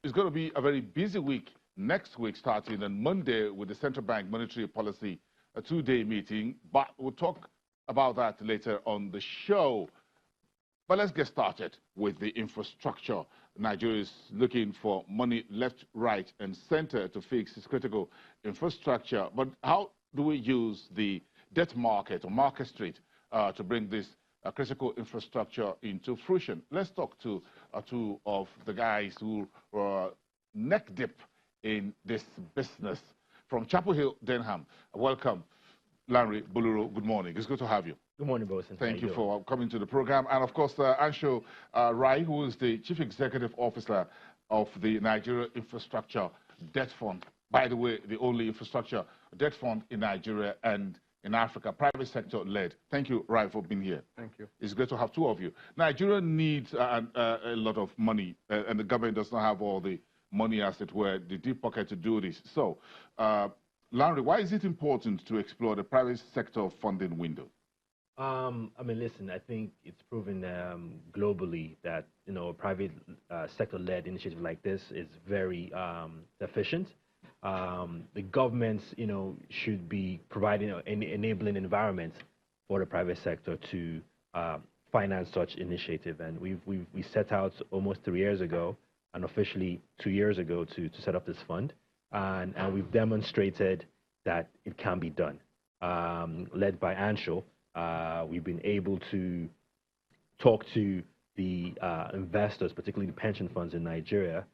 it's going to be a very busy week next week, starting on Monday with the Central Bank Monetary Policy, a two-day meeting. But we'll talk about that later on the show. But let's get started with the infrastructure. Nigeria is looking for money left, right, and center to fix its critical infrastructure. But how do we use the debt market or market street to bring this critical infrastructure into fruition? Let's talk to two of the guys who are neck deep in this business. From Chapel Hill, Denham, welcome, Lanre Buluro. Good morning. It's good to have you. Good morning, Boasen. Thank you for coming to the program. And of course, Anshul Rai, who is the Chief Executive Officer of the Nigeria Infrastructure Debt Fund. By the way, the only infrastructure debt fund in Nigeria and in Africa, private sector led. Thank you, Rai, for being here. Thank you. It's great to have two of you. Nigeria needs a lot of money, and the government does not have all the money, as it were, the deep pocket to do this. So, Lanre, why is it important to explore the private sector funding window? I mean, listen, I think it's proven globally that, a private sector-led initiative like this is very efficient. The governments, should be providing an enabling environment for the private sector to finance such initiative. And we set out almost 3 years ago, and officially 2 years ago, to set up this fund. And we've demonstrated that it can be done. Led by Anshul, we've been able to talk to the investors, particularly the pension funds in Nigeria,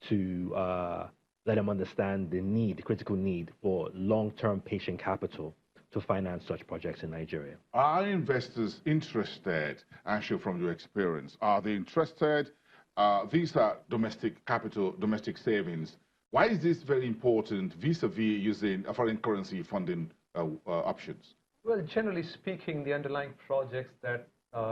to let them understand the critical need for long-term patient capital to finance such projects in Nigeria. Are investors interested, Anshul, from your experience? Are they interested? These are domestic capital, domestic savings. Why is this very important vis-a-vis using foreign currency funding options? Well, generally speaking, the underlying projects that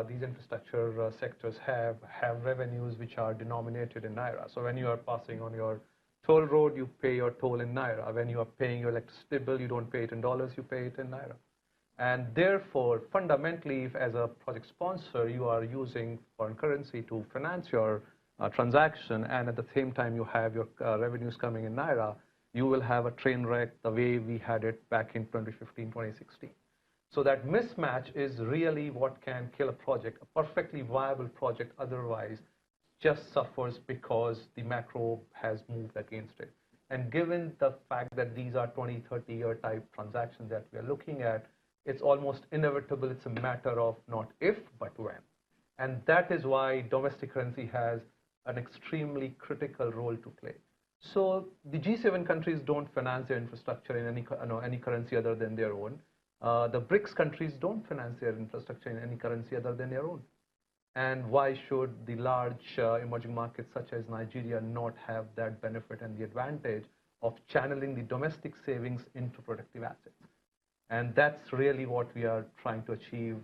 these infrastructure sectors have revenues which are denominated in Naira. So when you are passing on your toll road, you pay your toll in Naira. When you are paying your electricity bill, you don't pay it in dollars, you pay it in Naira. And therefore, fundamentally, if as a project sponsor, you are using foreign currency to finance your transaction, and at the same time you have your revenues coming in Naira, you will have a train wreck the way we had it back in 2015, 2016. So that mismatch is really what can kill a project. A perfectly viable project otherwise just suffers because the macro has moved against it. And given the fact that these are 20, 30-year type transactions that we are looking at, it's almost inevitable. It's a matter of not if, but when. And that is why domestic currency has an extremely critical role to play. So the G7 countries don't finance their infrastructure in any currency other than their own. The BRICS countries don't finance their infrastructure in any currency other than their own. And why should the large emerging markets such as Nigeria not have that benefit and the advantage of channeling the domestic savings into productive assets? And that's really what we are trying to achieve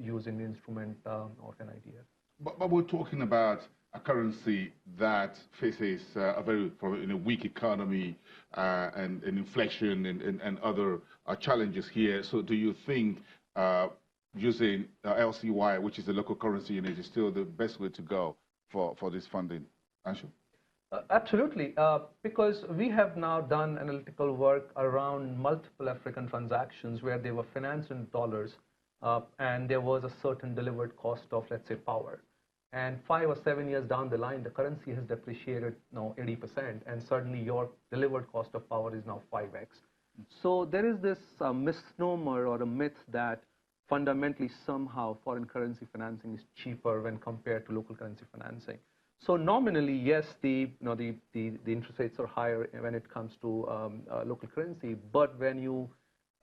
using the instrument of NIDF. But we're talking about a currency that faces a very weak economy and inflation and other challenges here. So do you think using LCY, which is the local currency unit, is still the best way to go for this funding? Anshul? Absolutely, because we have now done analytical work around multiple African transactions where they were financed in dollars and there was a certain delivered cost of, let's say, power. And 5 or 7 years down the line, the currency has depreciated now 80%, and suddenly your delivered cost of power is now 5x. So there is this misnomer or a myth that fundamentally somehow foreign currency financing is cheaper when compared to local currency financing. So nominally, yes, the interest rates are higher when it comes to local currency, but when you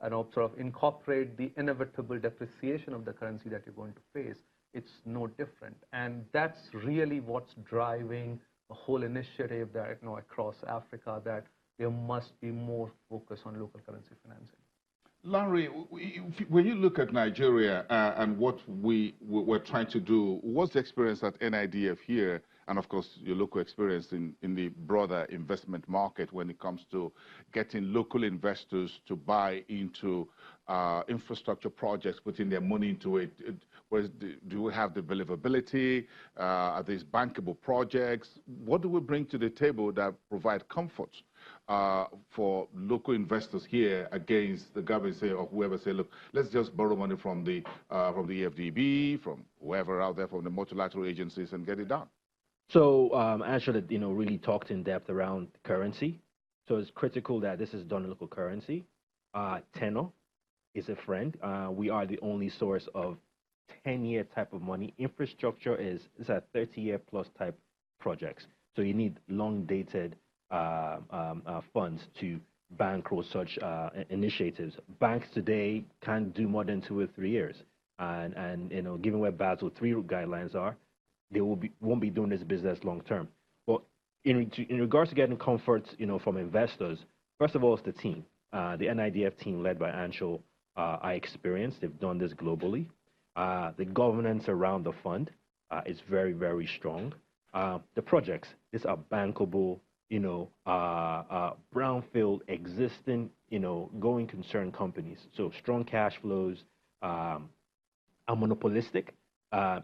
sort of incorporate the inevitable depreciation of the currency that you're going to face, it's no different. And that's really what's driving the whole initiative that across Africa, that there must be more focus on local currency financing. Lanre, when you look at Nigeria and what we're trying to do, what's the experience at NIDF here, and of course your local experience in the broader investment market when it comes to getting local investors to buy into infrastructure projects, putting their money into it? Do we have the believability? Are these bankable projects? What do we bring to the table that provide comfort for local investors here against the government say, or whoever say, look, let's just borrow money from the FDB, from whoever out there, from the multilateral agencies, and get it done? So Anshul, really talked in depth around currency. So it's critical that this is done in local currency. Tenor is a friend. We are the only source of 10-year type of money. Infrastructure is a 30-year plus type projects. So you need long-dated funds to bankroll such initiatives. Banks today can't do more than 2 or 3 years. And given where Basel III guidelines are, they won't be doing this business long term. But in regards to getting comfort, from investors, first of all, it's the team. The NIDF team led by Anshul, I experienced. They've done this globally. The governance around the fund is very, very strong. The projects, these are bankable, brownfield, existing, going concern companies. So strong cash flows, are monopolistic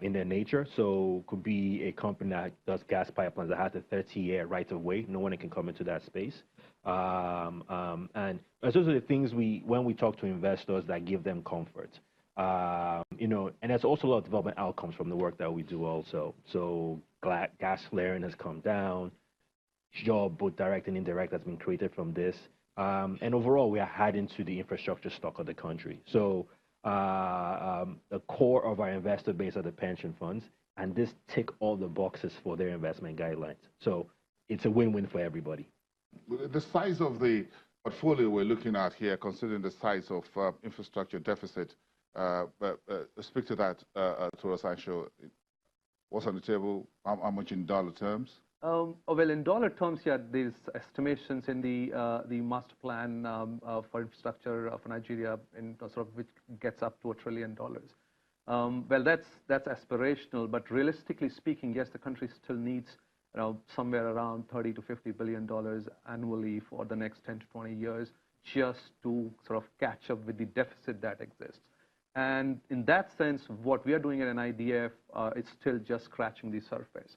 in their nature. So could be a company that does gas pipelines that has a 30-year right of way. No one can come into that space. And those are the things when we talk to investors that give them comfort. And there's also a lot of development outcomes from the work that we do also. So gas flaring has come down. Job, both direct and indirect, has been created from this. And overall, we are adding to the infrastructure stock of the country. So the core of our investor base are the pension funds, and this tick all the boxes for their investment guidelines. So it's a win-win for everybody. The size of the portfolio we're looking at here, considering the size of infrastructure deficit, speak to that to us, Anshul. What's on the table? How much in dollar terms? Well, in dollar terms, yeah, there's estimations in the master plan for infrastructure for Nigeria, which gets up to $1 trillion. Well, that's aspirational, but realistically speaking, yes, the country still needs somewhere around $30 to $50 billion annually for the next 10 to 20 years, just to sort of catch up with the deficit that exists. And in that sense, what we are doing at NIDF is still just scratching the surface.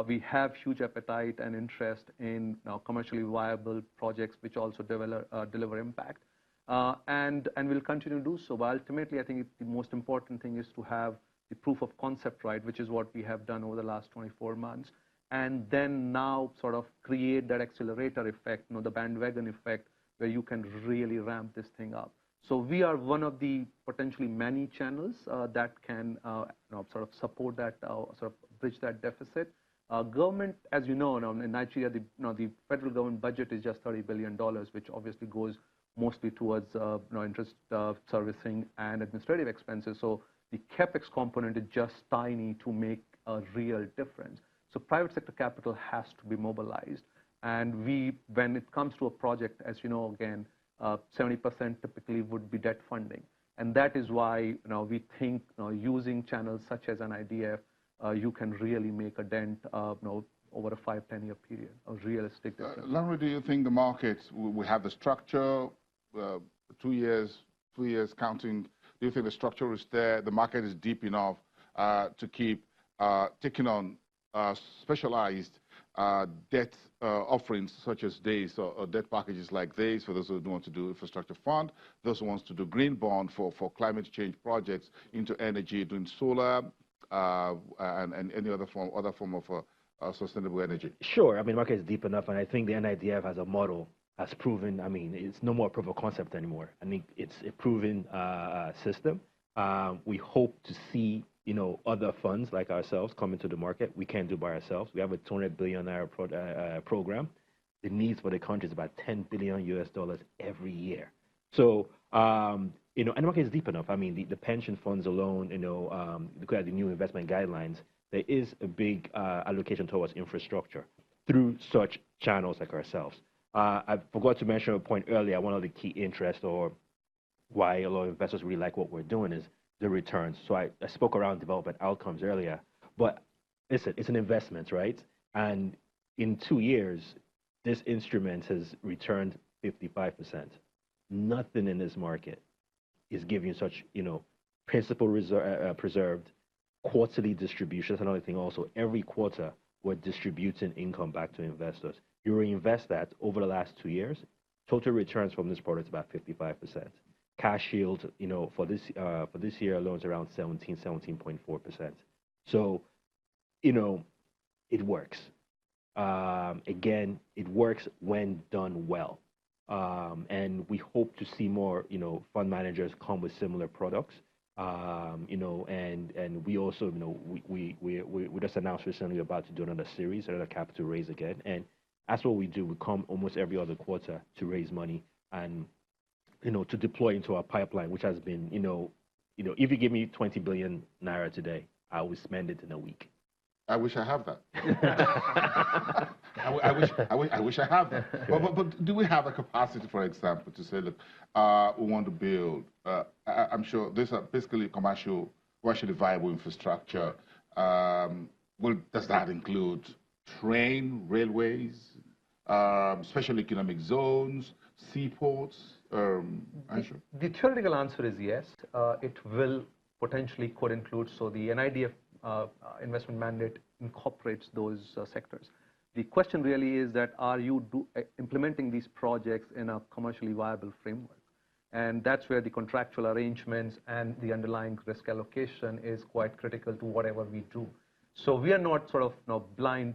We have huge appetite and interest in commercially viable projects which also deliver impact. And we'll continue to do so. But ultimately, I think the most important thing is to have the proof of concept right, which is what we have done over the last 24 months. And then now sort of create that accelerator effect, the bandwagon effect, where you can really ramp this thing up. So we are one of the potentially many channels that can sort of support that, sort of bridge that deficit. Government, as you know, in Nigeria, the federal government budget is just $30 billion, which obviously goes mostly towards interest servicing and administrative expenses. So the capex component is just tiny to make a real difference. So private sector capital has to be mobilized. And when it comes to a project, as you know, again, 70% typically would be debt funding. And that is why we think using channels such as NIDF, you can really make a dent over a 5-10 year period, a realistic difference. Lanre, do you think the market, we have the structure, 2 years, 3 years counting, do you think the structure is there, the market is deep enough to keep taking on specialized debt offerings such as this, or debt packages like this, for those who want to do infrastructure fund, those who want to do green bond for climate change projects into energy, doing solar, and any other form of sustainable energy? Sure. I mean, the market is deep enough, and I think the NIDF as a model has proven, I mean, it's no more proof of concept anymore. I think it's a proven system. We hope to see, other funds like ourselves come into the market. We can't do by ourselves. We have a $200 billion program. The needs for the country is about $10 billion every year. So, and the market is deep enough. I mean, the pension funds alone, look at the new investment guidelines, there is a big allocation towards infrastructure through such channels like ourselves. I forgot to mention a point earlier. One of the key interests, or why a lot of investors really like what we're doing, is the returns. So I spoke around development outcomes earlier, but listen, it's an investment, right? And in 2 years, this instrument has returned 55%. Nothing in this market is giving such, principal preserved, quarterly distributions. Another thing also, every quarter we're distributing income back to investors. You reinvest that over the last 2 years, total returns from this product is about 55%. Cash yield, for this year alone is around 17.4%. So, it works. Again, it works when done well. And we hope to see more, fund managers come with similar products. And we also, we just announced recently about to do another series, another capital raise again. And that's what we do. We come almost every other quarter to raise money and, to deploy into our pipeline, which has been, if you give me 20 billion naira today, I will spend it in a week. I wish I have that. I wish I have that. But do we have a capacity, for example, to say, look, we want to build, I'm sure these are basically commercially viable infrastructure. Does that include train, railways, special economic zones, seaports? The theoretical answer is yes. It will potentially could include, so the NIDF investment mandate incorporates those sectors. The question really is that are you implementing these projects in a commercially viable framework? And that's where the contractual arrangements and the underlying risk allocation is quite critical to whatever we do. So we are not sort of blind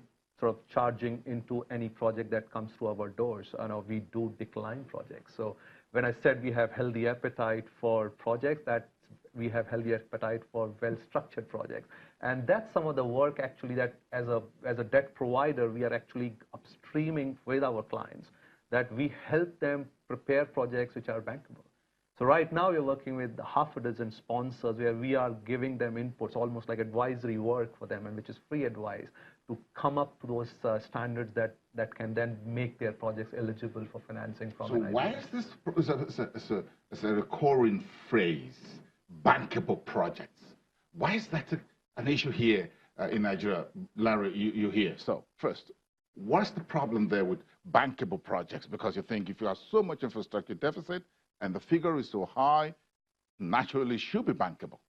charging into any project that comes through our doors. We do decline projects. So when I said we have healthy appetite for projects, that we have healthy appetite for well-structured projects. And that's some of the work actually that as a debt provider, we are actually upstreaming with our clients, that we help them prepare projects which are bankable. So right now we're working with half a dozen sponsors where we are giving them inputs, almost like advisory work for them, and which is free advice, to come up to those standards that can then make their projects eligible for financing from So NIDF. why is this it's a recurring phrase, bankable projects? Why is that an issue here in Nigeria? Lanre, you're here. So first, what's the problem there with bankable projects? Because you think if you have so much infrastructure deficit and the figure is so high, naturally should be bankable.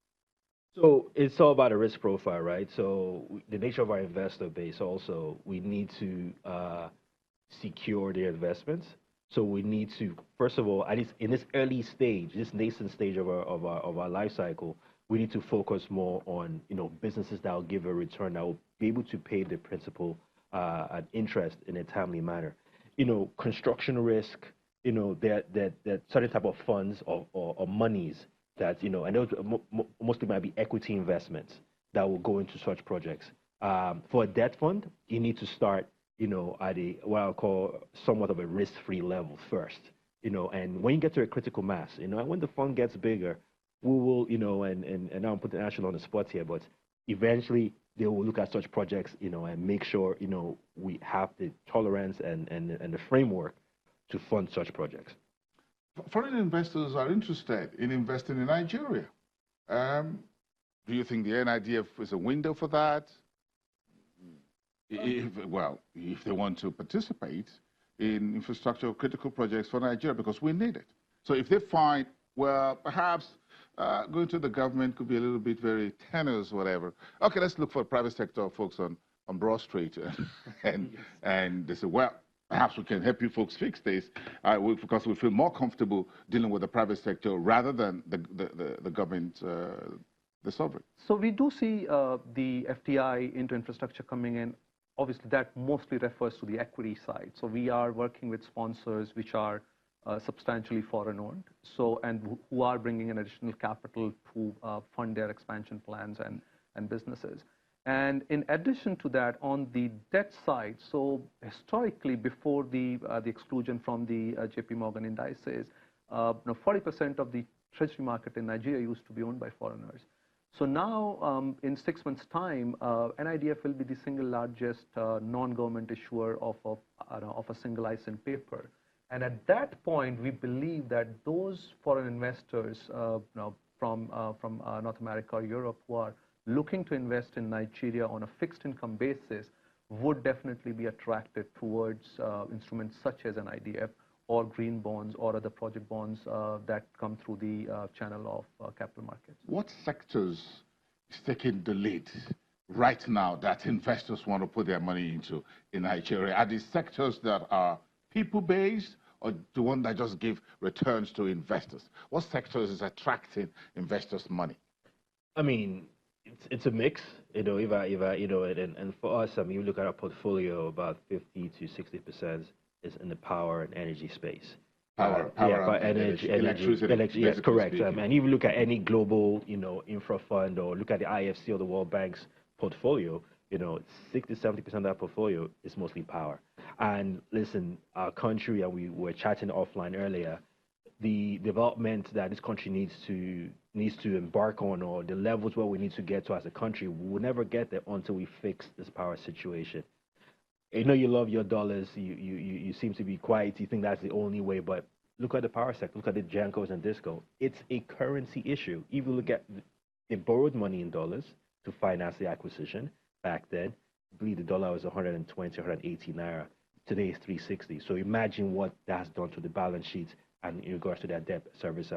So it's all about a risk profile, right? So the nature of our investor base also, we need to secure their investments. So we need to, first of all, at least in this early stage, this nascent stage of our life cycle, we need to focus more on businesses that will give a return, that will be able to pay the principal and interest in a timely manner. Construction risk, that certain type of funds or monies that I know mostly might be equity investments that will go into such projects. For a debt fund, you need to start at what I'll call somewhat of a risk-free level first, and when you get to a critical mass, and when the fund gets bigger, we will, and now I'm putting Anshul on the spot here, but eventually they will look at such projects, and make sure, we have the tolerance and the framework to fund such projects. Foreign investors are interested in investing in Nigeria. Do you think the NIDF is a window for that? If they want to participate in infrastructure critical projects for Nigeria, because we need it. So if they find, well, perhaps going to the government could be a little bit very tenuous, whatever. Okay, let's look for private sector folks on Broad Street. and they say, well, perhaps we can help you folks fix this because we feel more comfortable dealing with the private sector rather than the government, the sovereign. So we do see the FDI into infrastructure coming in. Obviously, that mostly refers to the equity side. So we are working with sponsors which are substantially foreign-owned, and who are bringing in additional capital to fund their expansion plans and businesses. And in addition to that, on the debt side, so historically, before the exclusion from the JP Morgan indices, 40% of the treasury market in Nigeria used to be owned by foreigners. So now, in 6 months' time, NIDF will be the single largest non-government issuer of a single ISIN paper. And at that point, we believe that those foreign investors from North America or Europe who are looking to invest in Nigeria on a fixed income basis would definitely be attracted towards instruments such as NIDF, or green bonds or other project bonds that come through the channel of capital markets. What sectors is taking the lead right now that investors want to put their money into in Nigeria? Are these sectors that are people-based or the one that just give returns to investors? What sectors is attracting investors' money? I mean, it's a mix, if and for us, I mean, you look at our portfolio, about 50 to 60% is in the power and energy space. Power and energy, electricity. Yes, correct. And if you look at any global, infra fund, or look at the IFC or the World Bank's portfolio, 60-70% of that portfolio is mostly power. And listen, our country, and we were chatting offline earlier, the development that this country needs to embark on, or the levels where we need to get to as a country, we will never get there until we fix this power situation. I know you love your dollars. You seem to be quiet. You think that's the only way, but look at the power sector. Look at the Jankos and Disco. It's a currency issue. If you look at, they borrowed money in dollars to finance the acquisition back then. I believe the dollar was 120, 180 naira. Today it's 360. So imagine what that's done to the balance sheets and in regards to their debt service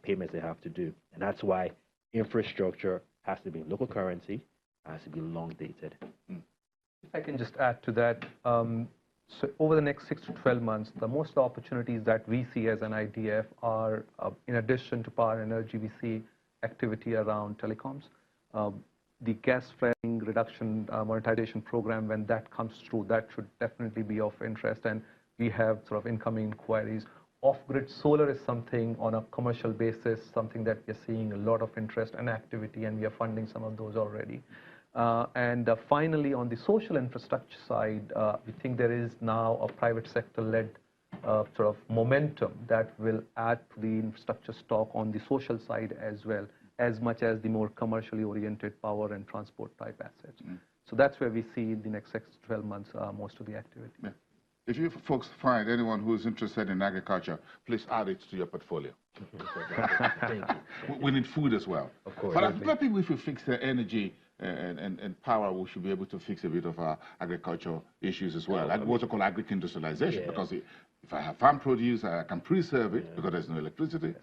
payments they have to do. And that's why infrastructure has to be in local currency, has to be long dated. If I can just add to that, so over the next 6 to 12 months, the most opportunities that we see as an NIDF are, in addition to power and energy, we see activity around telecoms. The gas flaring reduction monetization program, when that comes through, that should definitely be of interest. And we have sort of incoming inquiries. Off-grid solar is something on a commercial basis, something that we're seeing a lot of interest and activity, and we are funding some of those already. And finally, on the social infrastructure side, we think there is now a private sector-led sort of momentum that will add to the infrastructure stock on the social side as well, as much as the more commercially oriented power and transport type assets. So that's where we see in the next 6 to 12 months most of the activity. Yeah. If you folks find anyone who's interested in agriculture, please add it to your portfolio. We need food as well. Of course. But I think if we fix the energy and power, we should be able to fix a bit of our agricultural issues as well. Like what we call agri-industrialization, because if I have farm produce, I can preserve it because there's no electricity.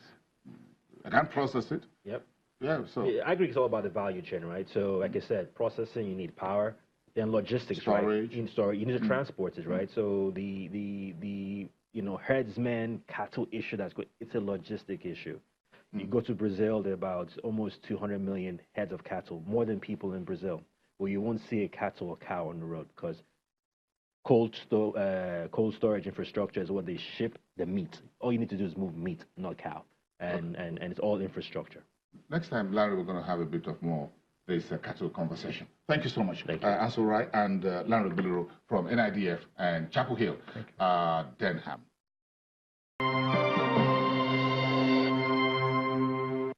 I can process it. Yep. Yeah, so agri is all about the value chain, right? So like I said, processing, you need power, then logistics, storage. Right? In storage, you need to transport it, right? So the herdsmen, cattle issue it's a logistic issue. You go to Brazil, there are about almost 200 million heads of cattle, more than people in Brazil. Well, you won't see a cattle or cow on the road because cold storage infrastructure is what they ship the meat. All you need to do is move meat, not cow, and it's all infrastructure. Next time, Larry, we're going to have a bit of more this cattle conversation. Thank you so much. Thank you. Anshul Rai and Lanre Buluro from NIDF and Chapel Hill, Denham.